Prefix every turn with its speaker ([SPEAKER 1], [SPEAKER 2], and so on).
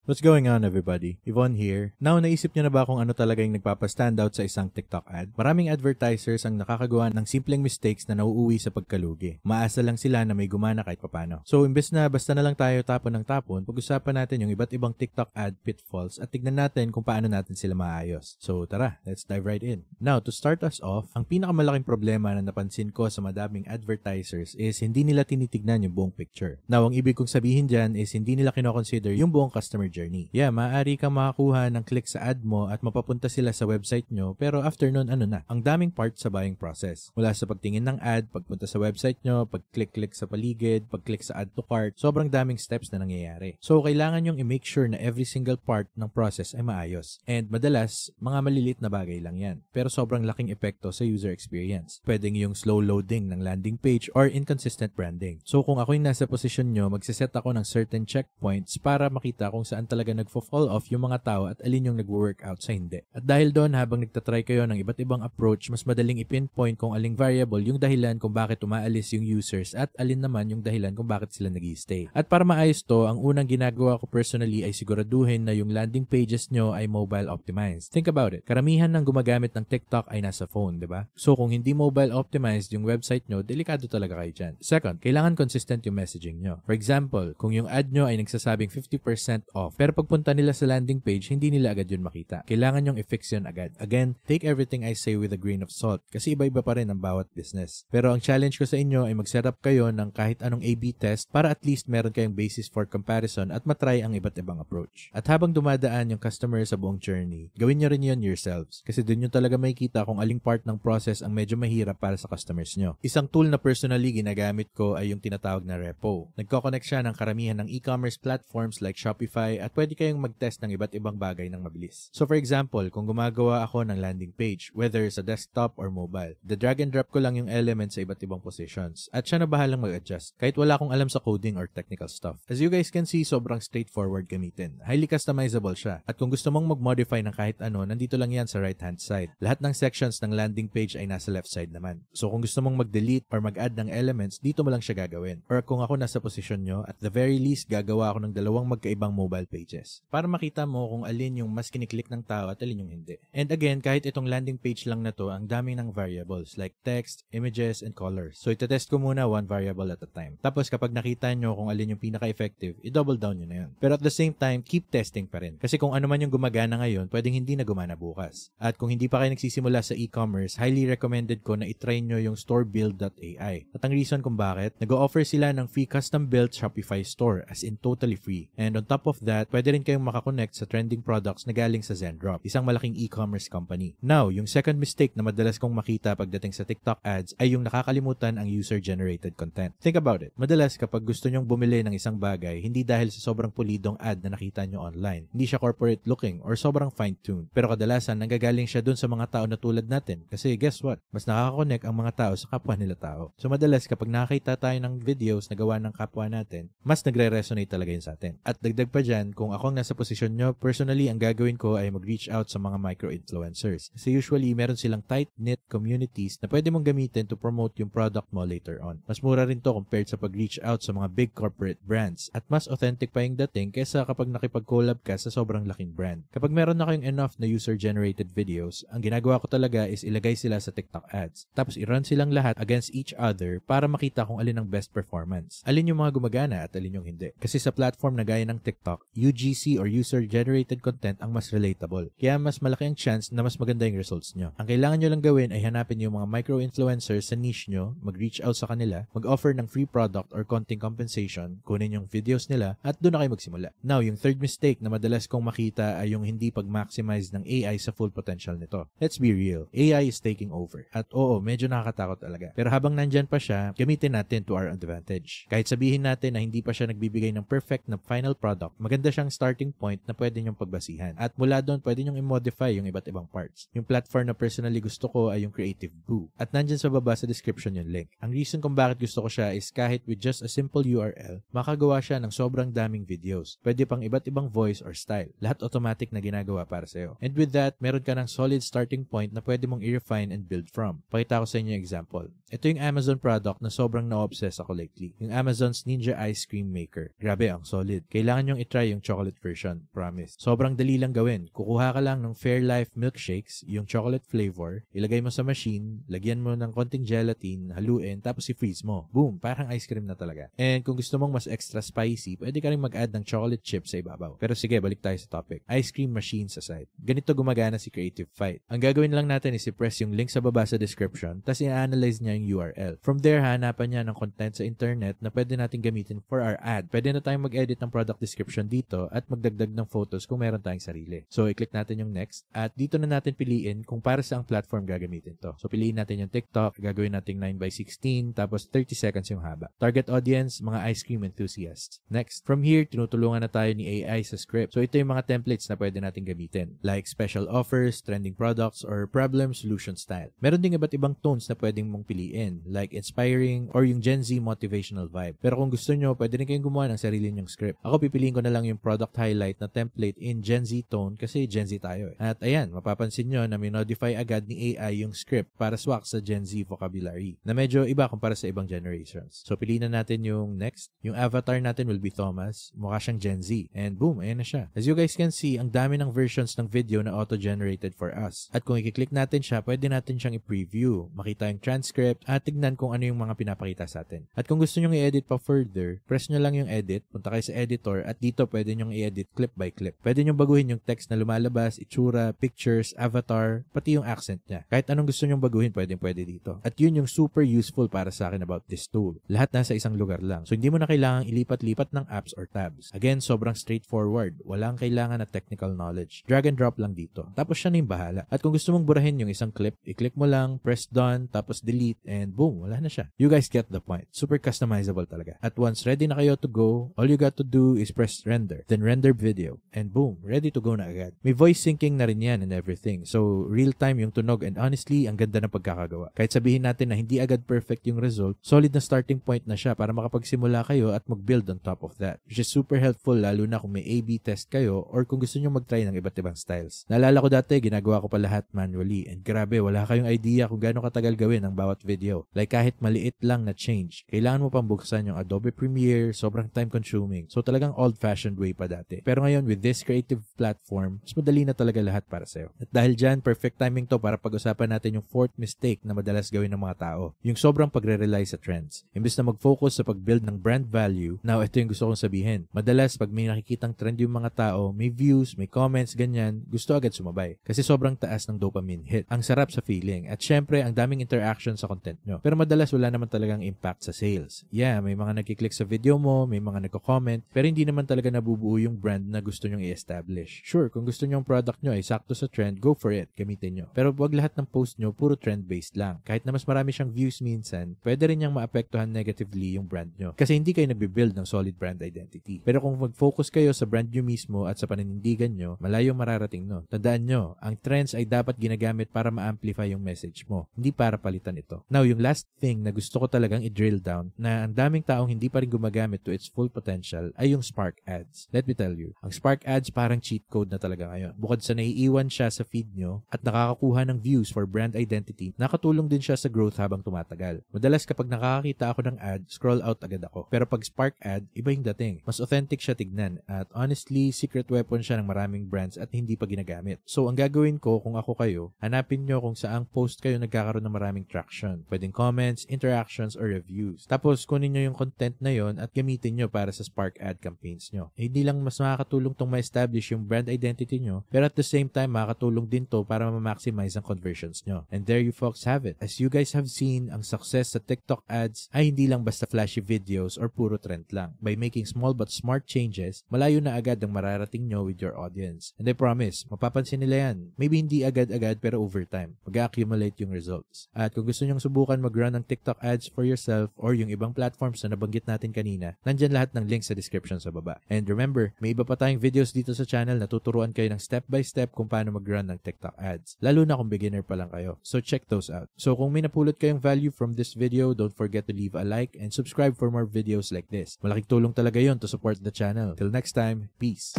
[SPEAKER 1] What's going on, everybody? Yvonne here. Now, naisip niyo na ba kung ano talaga yung nagpapa-standout sa isang TikTok ad? Maraming advertisers ang nakakagawa ng simpleng mistakes na nauuwi sa pagkalugi. Maasa lang sila na may gumana kahit papano. So, imbes na basta na lang tayo tapon ng tapon, pag-usapan natin yung iba't ibang TikTok ad pitfalls at tignan natin kung paano natin sila maayos. So, tara, let's dive right in. Now, to start us off, ang pinakamalaking problema na napansin ko sa madaming advertisers is hindi nila tinitignan yung buong picture. Now, ang ibig kong sabihin dyan is hindi nila kinoconsider yung buong customer journey. Yeah, maaari kang makakuha ng click sa ad mo at mapapunta sila sa website nyo, pero after nun, ang daming part sa buying process. Mula sa pagtingin ng ad, pagpunta sa website nyo, pag-click sa paligid, pag-click sa add to cart, sobrang daming steps na nangyayari. So, kailangan yung i-make sure na every single part ng process ay maayos. And madalas, mga malilit na bagay lang yan. Pero sobrang laking epekto sa user experience. Pwedeng yung slow loading ng landing page or inconsistent branding. So, kung ako yung nasa posisyon nyo, magsiset ako ng certain checkpoints para makita kung saan talaga nagfo-fall off yung mga tao at alin yung nag-workout sa hindi. At dahil doon, habang nagtatry kayo ng iba't ibang approach, mas madaling ipinpoint kung aling variable yung dahilan kung bakit umaalis yung users at alin naman yung dahilan kung bakit sila nag-i-stay. At para maayos to, ang unang ginagawa ko personally ay siguraduhin na yung landing pages nyo ay mobile optimized. Think about it. Karamihan ng gumagamit ng TikTok ay nasa phone, di ba? So kung hindi mobile optimized yung website nyo, delikado talaga kayo dyan. Second, kailangan consistent yung messaging nyo. For example, kung yung ad nyo ay nagsasabing 50% off, pero pagpunta nila sa landing page, hindi nila agad yun makita. Kailangan yung i-fix yun agad. Again, take everything I say with a grain of salt kasi iba-iba pa rin ang bawat business. Pero ang challenge ko sa inyo ay mag-set up kayo ng kahit anong A/B test para at least meron kayong basis for comparison at matry ang iba't ibang approach. At habang dumadaan yung customer sa buong journey, gawin nyo rin yun yourselves kasi dun nyo talaga makikita kung aling part ng process ang medyo mahirap para sa customers nyo. Isang tool na personally ginagamit ko ay yung tinatawag na Repo. Nagko-connect siya ng karamihan ng e-commerce platforms like Shopify at pwede kayong mag-test ng iba't ibang bagay ng mabilis. So for example, kung gumagawa ako ng landing page, whether sa desktop or mobile, drag and drop ko lang yung elements sa iba't ibang positions at siya na bahalang mag-adjust kahit wala akong alam sa coding or technical stuff. As you guys can see, sobrang straightforward gamitin. Highly customizable siya. At kung gusto mong mag-modify ng kahit ano, nandito lang yan sa right-hand side. Lahat ng sections ng landing page ay nasa left side naman. So kung gusto mong mag-delete or mag-add ng elements, dito mo lang siya gagawin. Or kung ako nasa posisyon nyo, at the very least, gagawa ako ng dalawang magkaibang mobile pages. Para makita mo kung alin yung mas kiniklik ng tao at alin yung hindi. And again, kahit itong landing page lang na to, ang dami ng variables like text, images, and colors. So itetest ko muna one variable at a time. Tapos kapag nakita nyo kung alin yung pinaka-effective, i-double down nyo na yun. Pero at the same time, keep testing pa rin. Kasi kung ano man yung gumagana ngayon, pwedeng hindi na gumana bukas. At kung hindi pa kayo nagsisimula sa e-commerce, highly recommended ko na itry nyo yung storebuild.ai. At ang reason kung bakit, nag-o-offer sila ng free custom-built Shopify store as in totally free. And on top of that, pwede rin kayong makakonect sa trending products na galing sa Zendrop, isang malaking e-commerce company. Now, yung second mistake na madalas kong makita pagdating sa TikTok ads ay yung nakakalimutan ang user-generated content. Think about it. Madalas kapag gusto nyong bumili ng isang bagay, hindi dahil sa sobrang pulidong ad na nakita nyo online. Hindi siya corporate looking or sobrang fine-tuned. Pero kadalasan, nanggagaling siya dun sa mga tao na tulad natin. Kasi guess what? Mas nakaka-connect ang mga tao sa kapwa nila tao. So madalas kapag nakakita tayo ng videos na gawa ng kapwa natin, mas nagre-resonate talaga yun sa atin. At dagdag pa dyan, kung ako nasa posisyon nyo, personally, ang gagawin ko ay mag-reach out sa mga micro-influencers. Kasi usually, meron silang tight-knit communities na pwede mong gamitin to promote yung product mo later on. Mas mura rin to compared sa pag-reach out sa mga big corporate brands. At mas authentic pa yung dating kesa kapag nakipag-collab ka sa sobrang laking brand. Kapag meron na kayong enough na user-generated videos, ang ginagawa ko talaga is ilagay sila sa TikTok ads. Tapos i-run silang lahat against each other para makita kung alin ang best performance. Alin yung mga gumagana at alin yung hindi. Kasi sa platform na gaya ng TikTok, UGC or user-generated content ang mas relatable. Kaya mas malaki ang chance na mas maganda yung results nyo. Ang kailangan nyo lang gawin ay hanapin yung mga micro-influencers sa niche nyo, mag-reach out sa kanila, mag-offer ng free product or konting compensation, kunin yung videos nila, at doon na kayo magsimula. Now, yung third mistake na madalas kong makita ay yung hindi pag-maximize ng AI sa full potential nito. Let's be real. AI is taking over. At oo, medyo nakakatakot talaga. Pero habang nandyan pa siya, gamitin natin to our advantage. Kahit sabihin natin na hindi pa siya nagbibigay ng perfect na final product, maganda siyang starting point na pwede nyong pagbasihan. At mula doon, pwede nyong i-modify yung iba't ibang parts. Yung platform na personally gusto ko ay yung Creative Boo. At nandyan sa baba sa description yung link. Ang reason kung bakit gusto ko siya is kahit with just a simple URL, makagawa siya ng sobrang daming videos. Pwede pang iba't ibang voice or style. Lahat automatic na ginagawa para sa'yo. And with that, meron ka ng solid starting point na pwede mong i-refine and build from. Pakita ko sa inyo yung example. Ito yung Amazon product na sobrang na-obsess ako lately. Yung Amazon's Ninja Ice Cream Maker. Grabe, ang solid. Kailangan nyong itry yung chocolate version, promise. Sobrang dali lang gawin. Kukuha ka lang ng Fairlife milkshakes, yung chocolate flavor, ilagay mo sa machine, lagyan mo ng konting gelatin, haluin, tapos i-freeze mo. Boom! Parang ice cream na talaga. And kung gusto mong mas extra spicy, pwede ka rin mag-add ng chocolate chips sa ibabaw. Pero sige, balik tayo sa topic. Ice cream machines aside. Ganito gumagana si Creative Fight. Ang gagawin lang natin is i-press yung link sa baba sa description, tapos i-analyze niya yung URL. From there, hanapan niya ng content sa internet na pwede natin gamitin for our ad. Pwede na tayong mag-edit ng product description dito at magdagdag ng photos kung meron tayong sarili. So, i-click natin yung next at dito na natin piliin kung para sa ang platform gagamitin to. So, piliin natin yung TikTok, gagawin natin 9:16, tapos 30 seconds yung haba. Target audience, mga ice cream enthusiasts. Next, from here, tinutulungan na tayo ni AI sa script. So, ito yung mga templates na pwede natin gamitin. Like special offers, trending products, or problem solution style. Meron ding iba't ibang tones na pwedeng mong piliin. Like inspiring or yung Gen Z motivational vibe. Pero kung gusto nyo, pwede rin kayong gumawa ng sarili nyong script. Ako pipiliin ko na lang yung product highlight na template in Gen Z tone kasi Gen Z tayo eh. At ayan, mapapansin nyo na may modify agad ni AI yung script para swak sa Gen Z vocabulary na medyo iba kumpara sa ibang generations. So piliin na natin yung next. Yung avatar natin will be Thomas. Mukha siyang Gen Z. And boom, ayan na siya. As you guys can see, ang dami ng versions ng video na auto-generated for us. At kung i-click natin siya, pwede natin siyang i-preview, makita yung transcript, at tignan kung ano yung mga pinapakita sa atin. At kung gusto nyo i-edit pa further, press nyo lang yung edit, punta kayo sa editor, at dito pwede nyo i-edit clip by clip. Pwede nyo baguhin yung text na lumalabas, itsura, pictures, avatar, pati yung accent niya. Kahit anong gusto nyo baguhin, pwede dito. At yun yung super useful para sa akin about this tool. Lahat nasa isang lugar lang. So hindi mo na kailangang ilipat-lipat ng apps or tabs. Again, sobrang straightforward. Walang kailangan na technical knowledge. Drag and drop lang dito. Tapos siya na yung bahala. At kung gusto mong burahin yung isang clip, i-click mo lang, press done, tapos delete, and boom, wala na siya. You guys get the point. Super customizable talaga. At once ready na kayo to go, all you got to do is press render, then render video, and boom, ready to go na agad. May voice syncing na rin yan and everything. So, real time yung tunog and honestly, ang ganda ng pagkakagawa. Kahit sabihin natin na hindi agad perfect yung result, solid na starting point na siya para makapagsimula kayo at mag-build on top of that. Which is super helpful lalo na kung may A/B test kayo or kung gusto nyo mag-try ng iba't ibang styles. Naalala ko dati, ginagawa ko pa lahat manually and grabe, wala kayong idea kung gaano katagal gawin ang bawat video. Like kahit maliit lang na change, kailangan mo pang buksan yung Adobe Premiere, sobrang time consuming. So talagang old-fashioned way pa dati. Pero ngayon with this creative platform, mas madali na talaga lahat para sa'yo. At dahil dyan, perfect timing to para pag-usapan natin yung fourth mistake na madalas gawin ng mga tao. Yung sobrang pagre-rely sa trends. Imbes na mag-focus sa pag-build ng brand value, now ito yung gusto kong sabihin. Madalas pag may nakikitang trend yung mga tao, may views, may comments, ganyan, gusto agad sumabay. Kasi sobrang taas ng dopamine hit. Ang sarap sa feeling. At syempre, ang daming interaction sa content nyo. Pero madalas wala naman talagang impact sa sales. Yeah, may mga nagkiklik sa video mo, may mga nagko-comment, pero hindi naman talaga nabubuo yung brand na gusto nyong i-establish. Sure, kung gusto nyo yung product nyo ay sakto sa trend, go for it, gamitin nyo. Pero wag lahat ng post nyo puro trend-based lang. Kahit na mas marami siyang views minsan, pwede rin niyang maapektuhan negatively yung brand nyo. Kasi hindi kayo nagbe-build ng solid brand identity. Pero kung mag-focus kayo sa brand nyo mismo at sa paninindigan nyo, malayo mararating no. Tandaan nyo, ang trends ay dapat ginagamit para ma-amplify yung message mo, hindi para palitan ito. Now, yung last thing na gusto ko talagang i-drill down na ang daming taong hindi pa rin gumagamit to its full potential ay yung Spark Ads. Let me tell you, ang Spark Ads parang cheat code na talaga ngayon. Bukod sa naiiwan siya sa feed nyo at nakakakuha ng views for brand identity, nakatulong din siya sa growth habang tumatagal. Madalas kapag nakakakita ako ng ad, scroll out agad ako. Pero pag Spark Ad, iba yung dating. Mas authentic siya tignan at honestly, secret weapon siya ng maraming brands at hindi pa ginagamit. So, ang gagawin ko kung ako kayo, hanapin nyo kung saang post kayo nagkakaroon ng maraming traction. Pwedeng comments, interactions, or reviews. Tapos, kunin nyo yung content na yon at gamitin nyo para sa Spark Ad campaigns nyo. Hindi lang mas makakatulong tong ma-establish yung brand identity nyo, pero at the same time, makakatulong din to para ma-maximize ang conversions nyo. And there you folks have it. As you guys have seen, ang success sa TikTok ads ay hindi lang basta flashy videos or puro trend lang. By making small but smart changes, malayo na agad ang mararating nyo with your audience. And I promise, mapapansin nila yan. Maybe hindi agad-agad pero over time, mag-accumulate yung results. At kung gusto nyong subukan mag-run ng TikTok ads for yourself or yung ibang platforms na nabanggit natin kanina, nandyan lahat ng links sa description sa baba. And remember, may iba pa tayong videos dito sa channel na tuturuan kayo ng step-by-step kung paano mag-run ng TikTok ads. Lalo na kung beginner pa lang kayo. So check those out. So kung may napulot kayong value from this video, don't forget to leave a like and subscribe for more videos like this. Malaking tulong talaga yon to support the channel. Till next time, peace!